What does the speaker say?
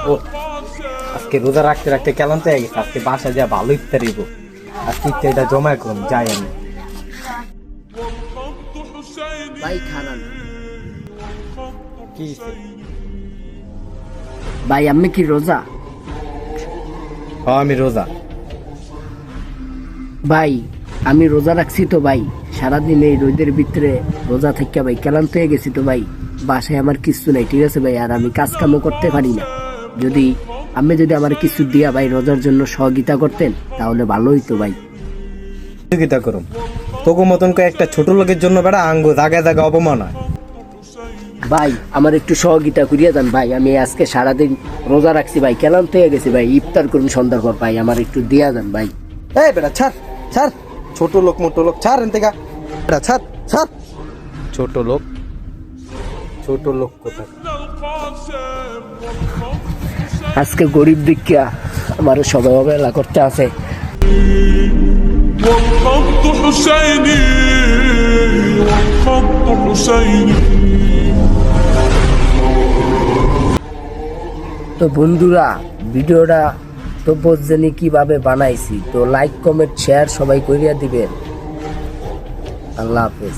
ও আজকে রোজা রাখতে রাখতে কেমন তো গেছে, আজকে বাসা যা ভালো ইফতারি গো। আজকে ইফতারিটা জমা করুন, যাই আমি। ভাই খারাপ কি হইছে? ভাই, আমি কি রোজা? হ্যাঁ আমি রোজা। ভাই আমি রোজা রাখছি তো ভাই, সারাদিন এই রোদের ভিতরে রোজা থেকে ভাই ক্লান্ত হয়ে গেছি তো ভাই। বাসায় আমার কিছু নাই, ঠিক আছে ভাই, আর আমি কাজ কামও করতে পারি না। যদি আমার কিছু দিয়া ভাই রোজার জন্য সহযোগিতা করতেন তাহলে ভালো হইতো ভাই। সহযোগিতা করুন তোকে মতন করে একটা ছোট লোকের জন্য বেড়া আঙ্গো জায়গায় জায়গায় অপমান হয়। ভাই আমার একটু সহযোগিতা করিয়া দেন ভাই, আমি আজকে সারাদিন রোজা রাখছি ভাই, ক্লান্ত হয়ে গেছি ভাই, ইফতার করুন সন্ধ্যার পর ভাই, আমার একটু দিয়া দেন ভাই। এই বেটা ছাড় ছাড়, ছোট লোক মোটো লোক ছাড় এন থেকে, বেটা ছাড় ছাড়। ছোট লোক কোথায়? আজকে গরিব দিকিয়া আমার সবাই অবহেলা করতে আছে। والخط حسيني والخط حسيني। তো বন্ধুরা, ভিডিওটা তো বুঝছেনই কিভাবে বানাইছি, তো লাইক কমেন্ট শেয়ার সবাই করিয়া দিবেন। আল্লাহ হাফেজ।